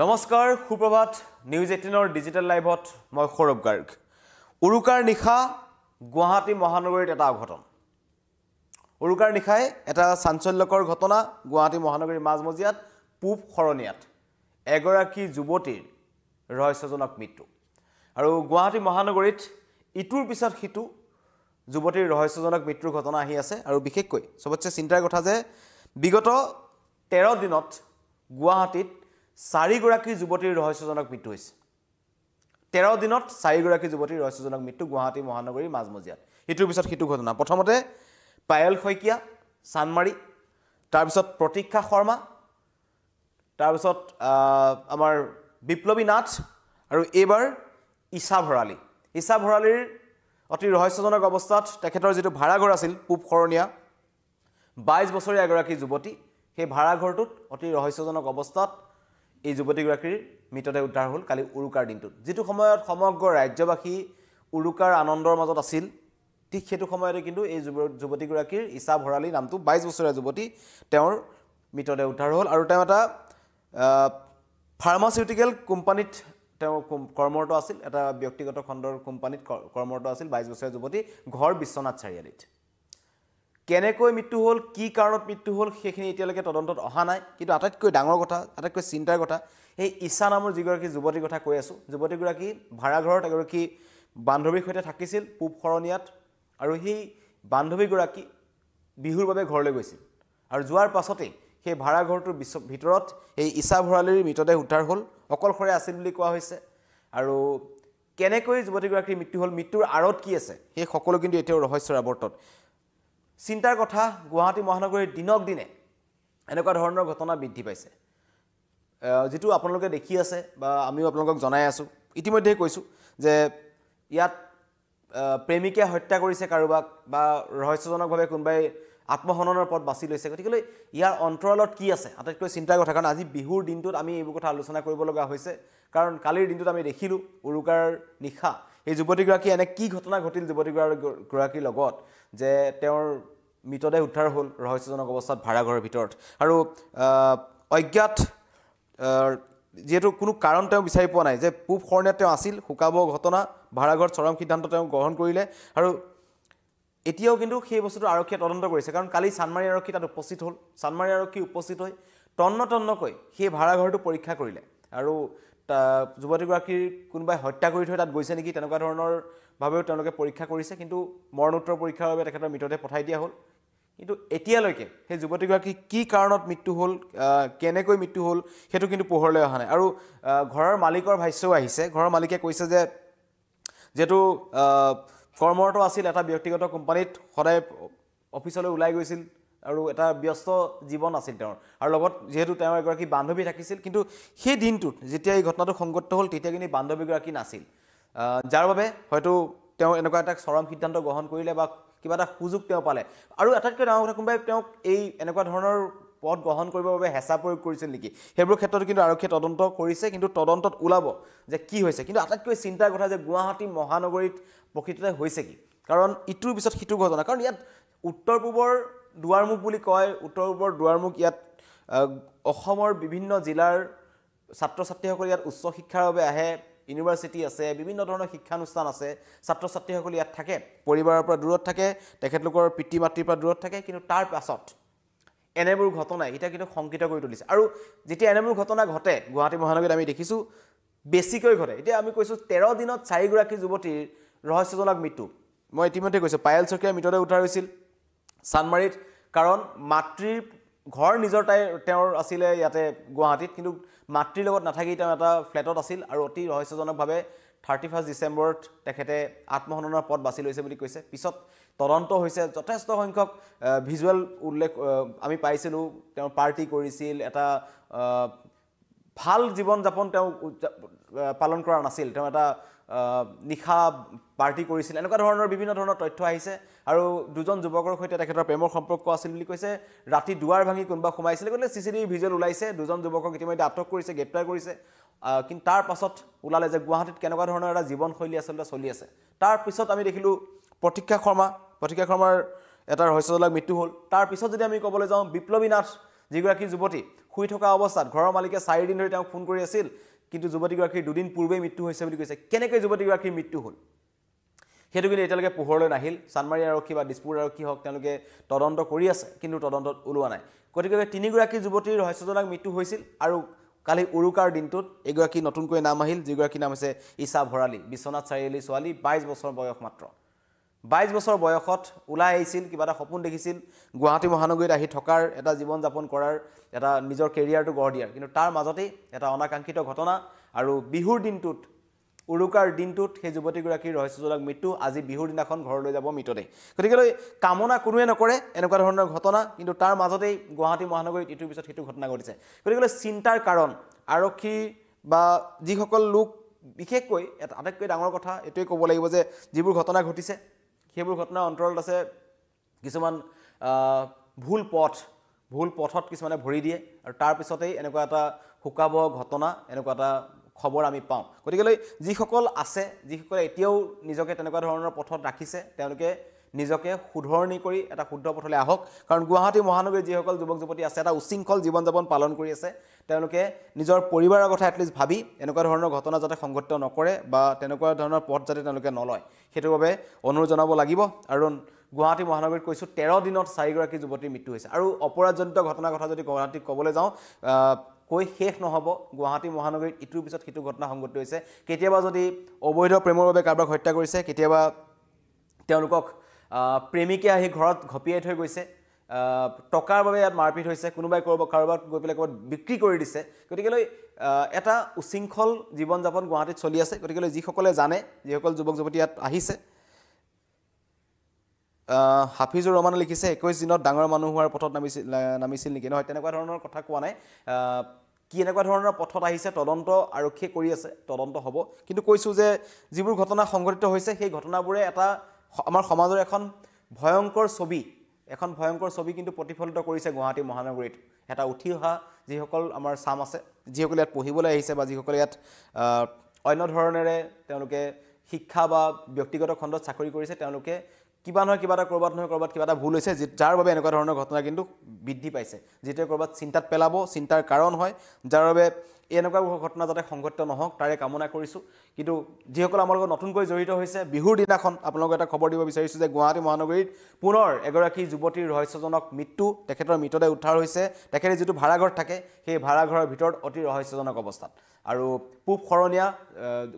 নমস্কাৰ সুপ্ৰভাত news 18 digital লাইভত মই সৌৰভ গাৰ্গ উৰুকাৰ নিশা গুৱাহাটী মহানগৰীত এটা অঘটন উৰুকাৰ নিশাই এটা চাঞ্চল্যকৰ ঘটনা গুৱাহাটী মহানগৰীৰ মাজমজিয়াত পূব খৰণিয়াত এগৰাকী যুৱতীৰ ৰহস্যজনক মৃত্যু আৰু গুৱাহাটী মহানগৰীত ইটোৰ পিছত সিটো যুৱতীৰ ৰহস্যজনক মৃত্যুৰ ঘটনা আহি আছে আৰু বিশেষকৈ সবতছে চিন্তাৰ কথা যে বিগত 13 দিনত গুৱাহাটীত 4 গৰাকী যুৱতীৰ ৰহস্যজনক মৃত্যু হৈছে 13 দিনত 4 গৰাকী যুৱতীৰ ৰহস্যজনক মৃত্যু গুৱাহাটী মহানগৰীৰ মাজমজিয়াত ইটোৰ পিছত সিটো ঘটনা প্ৰথমতে পায়েল শইকীয়া চানমাৰী তাৰ পিছত প্ৰতীক্ষা শৰ্মা তাৰ পিছত আমাৰ বিপ্লৱী নাথ আৰু এবাৰ ঈশা ভৰালীৰ অতি ৰহস্যজনক অৱস্থাত তেখেতৰ যেটো ভাড়া ঘৰ আছিল পূব খৰণিয়া 22 বছৰীয়া এগৰাকী যুৱতী সেই ভাড়া ঘৰটোত অতি ৰহস্যজনক অৱস্থাত এই যুৱতীগৰাকীৰ মৃতদেহ উদ্ধাৰ হ'ল কালি উৰুকাৰ দিনটোত যেটো সময়ত সমগ্ৰ ৰাজ্যবাসী উৰুকাৰ আনন্দৰ মাজত আছিল ঠিক সেইটো সময়তে কিন্তু এই যুৱতীগৰাকীৰ ঈশা ভৰালী নামটো 22 বছৰীয়া যুৱতী তেওঁৰ মৃতদেহ উদ্ধাৰ হ'ল আৰু তেওঁ এটা ফাৰ্মাচিউটিকেল কোম্পানীত তেওঁ কৰ্মৰত আছিল এটা ব্যক্তিগত খণ্ডৰ কোম্পানীত কৰ্মৰত আছিল 22 বছৰীয়া যুৱতী ঘৰ বিশ্বনাথ চাৰিআলিত কেনেকৈ মৃত্যু হ'ল কি কাৰণত মৃত্যু হ'ল সেইখিনি এতিয়ালৈকে তদন্তত অহা নাই কিন্তু আটাইতকৈ ডাঙৰ কথা আটাইতকৈ চিন্তাৰ কথা এই ঈশা নামৰ যিগৰাকী যুৱতীৰ কথা কৈ আছো যুৱতীগৰাকী ভাড়া ঘৰত এগৰাকী বান্ধৱীৰ সৈতে থাকিছিল পূব খৰণিয়াত আৰু সেই বান্ধৱীগৰাকী বিহুৰ বাবে ঘৰলৈ গৈছিল আৰু যোৱাৰ পাছতে সেই ভাড়া ঘৰটোৰ ভিতৰত এই ঈশা ভৰালীৰ মৃতদেহ উদ্ধাৰ হ'ল অকলখৰে আছিল বুলি কোৱা হৈছে আৰু কেনেকৈ যুৱতীগৰাকীৰ মৃত্যু হ'ল মৃত্যুৰ আঁৰত কি আছে সেই সকলো কিন্তু এতিয়াও ৰহস্যৰ আৱৰ্তত চিন্তাৰ কথা গুৱাহাটী মহানগৰীৰ দিনক দিনে এনেকুৱা ধৰণৰ ঘটনা বৃদ্ধি পাইছে যেটো আপোনালোকে দেখি আছে বা আমিও আপোনালোকক জনাই আছো ইতিমধ্যে কৈছো যে ইয়াত প্ৰেমিকে হত্যা কৰিছে কাৰোবাক বা ৰহস্যজনকভাৱে কোনবাই আত্মহননৰ পথ বাছি লৈছে গতিকে ইয়াৰ অন্তৰালত কি আছে আটাইতকৈ চিন্তাৰ কথা কাৰণ আজি বিহুৰ দিনটোত আমি এইবোৰ কথা আলোচনা কৰিব লগা হৈছে কাৰণ কালিৰ দিনটোত আমি দেখিলো উৰুকাৰ নিশা এই যুৱতীগৰাকী এনে কি ঘটনা ঘটিল যুৱতীগৰাকীৰ লগত যে তেওঁৰ মৃতদেহ উদ্ধাৰ হ'ল ৰহস্যজনক অৱস্থাত ভাড়া ঘৰৰ ভিতৰত আৰু অজ্ঞাত যেটো কোনো কাৰণ তেওঁ বিচাৰি পোৱা নাই যে পূব খৰণিয়াত তেওঁ আছিল হুকাব ঘটনা ভাড়া ঘৰত চৰম সিদ্ধান্ত তেওঁ গ্ৰহণ কৰিলে আৰু এতিয়াও কিন্তু সেই বস্তুটো আৰক্ষীয়ে তদন্ত কৰিছে কাৰণ কালি চানমাৰী আৰক্ষী তাত উপস্থিত হ'ল চানমাৰী আৰক্ষী উপস্থিত হৈ তন্নকৈ সেই ভাড়া ঘৰটো পৰীক্ষা কৰিলে আৰু যুৱতীগৰাকীৰ কোনোবাই হত্যা কৰি থৈ তাত গৈছে নেকি তেনেকুৱা ধৰণৰ ভাৱেও তেওঁলোকে পৰীক্ষা কৰিছে কিন্তু মৰণোত্তৰ পৰীক্ষাৰ বাবে তেখেতৰ মৃতদেহ পঠাই দিয়া হ'ল কিন্তু এতিয়ালৈকে সেই যুৱতীগৰাকী কি কাৰণত মৃত্যু হ'ল কেনেকৈ মৃত্যু হ'ল হেতু কিন্তু পোহৰলৈ অহা নাই আৰু ঘৰৰ মালিকৰ ভাষ্যও আহিছে ঘৰৰ মালিকে কৈছে যে যেটো কৰ্মৰত আছিল এটা ব্যক্তিগত কোম্পানীত সদায় অফিচলৈ ওলাই গৈছিল আৰু এটা ব্যস্ত জীৱন আছিল তেওঁৰ আৰু লগত যেহেতু তেওঁ এগৰাকী বান্ধৱী থাকিছিল কিন্তু সেই দিনটোত যেতিয়া এই ঘটনাটো সংঘটিত হ'ল তেতিয়া কিন্তু বান্ধৱীগৰাকী নাছিল যাৰ বাবে হয়তো তেওঁ এনেকুৱা এটা চৰম সিদ্ধান্ত গ্ৰহণ কৰিলে বা কিবা এটা সুযোগ তেওঁ পালে আৰু আটাইতকৈ ডাঙৰ কথা কোনবাই তেওঁক এই এনেকুৱা ধৰণৰ পথ গ্ৰহণ কৰিবৰ বাবে হেঁচা প্ৰয়োগ কৰিছিল নেকি সেইবোৰ ক্ষেত্ৰত কিন্তু আৰক্ষীয়ে তদন্ত কৰিছে কিন্তু তদন্তত ওলাব যে কি হৈছে কিন্তু আটাইতকৈ চিন্তাৰ কথা যে গুৱাহাটী মহানগৰীত প্ৰকৃততে হৈছে কি কাৰণ ইটোৰ পিছত সিটো ঘটনা কাৰণ ইয়াত উত্তৰ পূবৰ দুৱাৰমুখ বুলি কয় উত্তৰ পূবৰ দুৱাৰমুখ ইয়াত অসমৰ বিভিন্ন জিলাৰ ছাত্ৰ ছাত্ৰীসকল ইয়াত উচ্চ শিক্ষাৰ বাবে আহে ইউনিভাৰ্চিটি আছে বিভিন্ন ধৰণৰ শিক্ষানুষ্ঠান আছে ছাত্ৰ ছাত্ৰীসকল ইয়াত থাকে পৰিবাৰৰ পৰা দূৰত থাকে তেখেতলোকৰ পিতৃ মাতৃৰ পৰা দূৰত থাকে কিন্তু তাৰ পাছত এনেবোৰ ঘটনা এটা কিন্তু সংকিত কৰি তুলিছে আৰু যেতিয়া এনেবোৰ ঘটনা ঘটে গুৱাহাটী মহানগৰীত আমি দেখিছো বেছিকৈ ঘটে এতিয়া আমি কৈছো 13 দিনত 4 গৰাকী যুৱতীৰ ৰহস্যজনক মৃত্যু মই ইতিমধ্যে কৈছো পায়েল শইকীয়াৰ মৃতদেহ উদ্ধাৰ হৈছিল চানমাৰীত কাৰণ মাতৃৰ ঘৰ নিজৰ তেওঁৰ আছিল ইয়াতে গুৱাহাটীত কিন্তু মাতৃৰ লগত নাথাকি তেওঁ এটা ফ্ল্যাটত আছিল আৰু অতি ৰহস্যজনকভাৱে 31 ডিসেম্বৰত তেখেতে আত্মহননৰ পথ বাছি লৈছে বুলি কৈছে পিছত তদন্ত হৈছে যথেষ্ট সংখ্যক ভিজুৱেল উল্লেখ আমি পাইছিলো তেওঁ পাৰ্টি কৰিছিল এটা ভাল জীৱন যাপন তেওঁ পালন কৰা নাছিল তেওঁ এটা নিখা পাৰ্টি কৰিছিল এনেকুৱা ধৰণৰ বিভিন্ন ধৰণৰ তথ্য আহিছে আৰু দুজন যুৱকৰ সৈতে তেখেতৰ প্ৰেমৰ সম্পৰ্ক আছিল বুলি কৈছে ৰাতি দুৱাৰ ভাঙি কোনবা সোমাইছিল গলে সিসিটিভি ভিজুৱেল ওলাইছে দুজন যুৱকক ইতিমধ্যে আটক কৰিছে গ্ৰেপ্তাৰ কৰিছে কিন্তু তাৰ পাছত ওলালে যে গুৱাহাটীত কেনেকুৱা ধৰণৰ এটা জীৱনশৈলী আচলতে চলি আছে তাৰ পিছত আমি দেখিলো প্ৰতীক্ষা শৰ্মাৰ এটা ৰহস্যজনক মৃত্যু হ'ল তাৰ পিছত যদি আমি ক'বলৈ যাওঁ বিপ্লৱী নাথ যিগৰাকী যুৱতী শুই থকা অৱস্থাত ঘৰৰ মালিকে 4 দিন ধৰি তেওঁক ফোন কৰি আছিল কিন্তু যুৱতীগৰাকীৰ 2 দিন পূৰ্বেই মৃত্যু হৈছে বুলি কৈছে কেনেকৈ যুৱতীগৰাকীৰ মৃত্যু হ'ল সেইটো কিন্তু এতিয়ালৈকে পোহৰলৈ নাহিল চানমাৰী আৰক্ষী বা দিছপুৰ আৰক্ষী হওক তেওঁলোকে তদন্ত কৰি আছে কিন্তু তদন্তত ওলোৱা নাই গতিকে 3গৰাকী যুৱতীৰ ৰহস্যজনক মৃত্যু হৈছিল আৰু কালি উৰুকাৰ দিনটোত এগৰাকী নতুনকৈ নাম আহিল যিগৰাকী নাম হৈছে ঈশা ভৰালী বিশ্বনাথ চাৰিআলি ছোৱালী 22 বছৰ বয়স মাত্ৰ 22 বছৰ বয়সত ওলাই আহিছিল কিবা এটা সপোন দেখিছিল গুৱাহাটী মহানগৰীত আহি থকাৰ এটা জীৱন যাপন কৰাৰ এটা নিজৰ কেৰিয়াৰটো গঢ় দিয়াৰ কিন্তু তাৰ মাজতেই এটা অনাকাংক্ষিত ঘটনা আৰু বিহুৰ দিনটোত উৰুকাৰ দিনটোত সেই যুৱতীগৰাকীৰ ৰহস্যজনক মৃত্যু আজি বিহুৰ দিনাখন ঘৰলৈ যাব মৃতদেহ গতিকে কামনা কোনোৱে নকৰে এনেকুৱা ধৰণৰ ঘটনা কিন্তু তাৰ মাজতেই গুৱাহাটী মহানগৰীত ইটোৰ পিছত সিটো ঘটনা ঘটিছে গতিকে চিন্তাৰ কাৰণ আৰক্ষী বা যিসকল লোক বিশেষকৈ এটা আটাইতকৈ ডাঙৰ কথা এইটোৱে ক'ব লাগিব যে যিবোৰ ঘটনা ঘটিছে সেইবোৰ ঘটনাৰ অন্তৰালত আছে কিছুমান ভুল পথত কিছুমানে ভৰি দিয়ে আৰু তাৰ পিছতেই এনেকুৱা এটা শুকাব ঘটনা এনেকুৱা এটা খবৰ আমি পাওঁ গতিকে যিসকল আছে যিসকলে এতিয়াও নিজকে তেনেকুৱা ধৰণৰ পথত ৰাখিছে তেওঁলোকে নিজকে শুধৰণি কৰি এটা শুদ্ধ পথলৈ আহক কাৰণ গুৱাহাটী মহানগৰীৰ যিসকল যুৱক যুৱতী আছে এটা উশৃংখল জীৱন যাপন পালন কৰি আছে তেওঁলোকে নিজৰ পৰিবাৰৰ কথা এটলিষ্ট ভাবি এনেকুৱা ধৰণৰ ঘটনা যাতে সংঘটিত নকৰে বা তেনেকুৱা ধৰণৰ পথ যাতে তেওঁলোকে নলয় সেইটোৰ বাবে অনুৰোধ জনাব লাগিব আৰু গুৱাহাটী মহানগৰীত কৈছোঁ 13 দিনত 4গৰাকী যুৱতীৰ মৃত্যু হৈছে আৰু অপৰাধজনিত ঘটনাৰ কথা যদি গুৱাহাটীত ক'বলৈ যাওঁ কৈ শেষ নহ'ব গুৱাহাটী মহানগৰীত ইটোৰ পিছত সিটো ঘটনা সংঘটিত হৈছে কেতিয়াবা যদি অবৈধ প্ৰেমৰ বাবে কাৰোবাক হত্যা কৰিছে কেতিয়াবা তেওঁলোকক প্ৰেমিকে আহি ঘৰত ঘপিয়াই থৈ গৈছে টকাৰ বাবে ইয়াত মাৰপিট হৈছে কোনোবাই কাৰোবাক গৈ পেলাই ক'ৰবাত বিক্ৰী কৰি দিছে গতিকে এটা উশৃংখল জীৱন যাপন গুৱাহাটীত চলি আছে গতিকে যিসকলে জানে যিসকল যুৱক যুৱতী ইয়াত আহিছে হাফিজুৰ ৰহমানে লিখিছে 21 দিনত ডাঙৰ মানুহ হোৱাৰ পথত নামিছিল নেকি নহয় তেনেকুৱা ধৰণৰ কথা কোৱা নাই কি এনেকুৱা ধৰণৰ পথত আহিছে তদন্ত আৰক্ষীয়ে কৰি আছে তদন্ত হ'ব কিন্তু কৈছোঁ যে যিবোৰ ঘটনা সংঘটিত হৈছে সেই ঘটনাবোৰে এটা আমাৰ সমাজৰ এখন ভয়ংকৰ ছবি কিন্তু প্ৰতিফলিত কৰিছে গুৱাহাটী মহানগৰীত এটা উঠি অহা যিসকল আমাৰ চাম আছে যিসকলে ইয়াত পঢ়িবলৈ আহিছে বা যিসকলে ইয়াত অন্য ধৰণেৰে তেওঁলোকে শিক্ষা বা ব্যক্তিগত খণ্ডত চাকৰি কৰিছে তেওঁলোকে কিবা নহয় কিবা এটা ক'ৰবাত নহয় ক'ৰবাত কিবা এটা ভুল হৈছে যাৰ বাবে এনেকুৱা ধৰণৰ ঘটনা কিন্তু বৃদ্ধি পাইছে যিটোৱে ক'ৰবাত চিন্তাত পেলাব চিন্তাৰ কাৰণ হয় যাৰ বাবে এনেকুৱা ঘটনা যাতে সংঘটিত নহওক তাৰে কামনা কৰিছোঁ কিন্তু যিসকল আমাৰ লগত নতুনকৈ জড়িত হৈছে বিহুৰ দিনাখন আপোনালোকক এটা খবৰ দিব বিচাৰিছোঁ যে গুৱাহাটী মহানগৰীত পুনৰ এগৰাকী যুৱতীৰ ৰহস্যজনক মৃত্যু তেখেতৰ মৃতদেহ উদ্ধাৰ হৈছে তেখেতে যিটো ভাড়াঘৰ থাকে সেই ভাড়াঘৰৰ ভিতৰত অতি ৰহস্যজনক অৱস্থাত আৰু পূব শৰণীয়া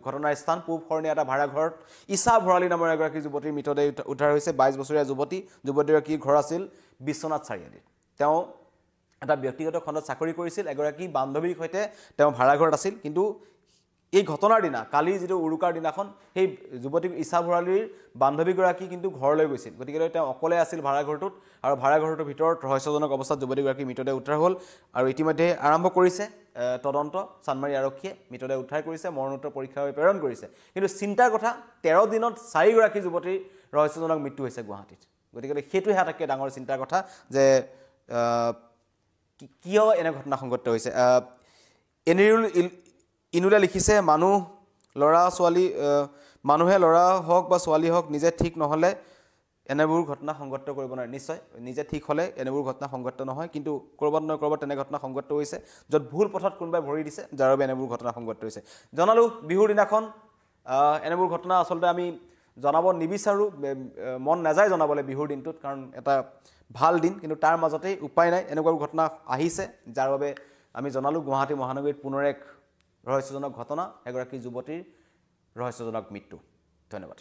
ঘটনাৰ স্থান পূব শৰণীয়া এটা ভাড়াঘৰত ঈশা ভৰালী নামৰ এগৰাকী যুৱতীৰ মৃতদেহ উদ্ধাৰ হৈছে 22 বছৰীয়া যুৱতীগৰাকীৰ ঘৰ আছিল বিশ্বনাথ চাৰিআলিত তেওঁ এটা ব্যক্তিগত খণ্ডত চাকৰি কৰিছিল এগৰাকী বান্ধৱীৰ সৈতে তেওঁ ভাড়াঘৰত আছিল কিন্তু এই ঘটনাৰ দিনা কালি যিটো উৰুকাৰ দিনাখন সেই যুৱতী ঈশা ভৰালীৰ বান্ধৱীগৰাকী কিন্তু ঘৰলৈ গৈছিল গতিকে তেওঁ অকলে আছিল ভাড়াঘৰটোত আৰু ভাড়াঘৰটোৰ ভিতৰত ৰহস্যজনক অৱস্থাত যুৱতীগৰাকীৰ মৃতদেহ উদ্ধাৰ হ'ল আৰু ইতিমধ্যে আৰম্ভ কৰিছে তদন্ত চানমাৰী আৰক্ষীয়ে মৃতদেহ উদ্ধাৰ কৰিছে মৰণোত্তৰ পৰীক্ষাৰ বাবে প্ৰেৰণ কৰিছে কিন্তু চিন্তাৰ কথা 13 দিনত 4গৰাকী যুৱতীৰ ৰহস্যজনক মৃত্যু হৈছে গুৱাহাটীত গতিকে সেইটোহে আটাইতকৈ ডাঙৰ চিন্তাৰ কথা যে কিয় এনে ঘটনা সংঘটিত হৈছে ইনুলে লিখিছে মানুহে ল'ৰা হওক বা ছোৱালী হওক নিজে ঠিক নহ'লে এনেবোৰ ঘটনা সংঘটিত কৰিব নোৱাৰে নিশ্চয় নিজে ঠিক হ'লে এনেবোৰ ঘটনা সংঘটিত নহয় কিন্তু ক'ৰবাত নহয় ক'ৰবাত তেনে ঘটনা সংঘটিত হৈছে য'ত ভুল পথত কোনোবাই ভৰি দিছে যাৰ বাবে এনেবোৰ ঘটনা সংঘটিত হৈছে জনালোঁ বিহুৰ দিনাখন এনেবোৰ ঘটনা আচলতে আমি জনাব নিবিচাৰোঁ মন নাযায় জনাবলৈ বিহুৰ দিনটোত কাৰণ এটা ভাল দিন কিন্তু তাৰ মাজতেই উপায় নাই এনেকুৱা ঘটনা আহিছে যাৰ বাবে আমি জনালোঁ গুৱাহাটী মহানগৰীত পুনৰ এক ৰহস্যজনক ঘটনা এগৰাকী যুৱতীৰ ৰহস্যজনক মৃত্যু ধন্যবাদ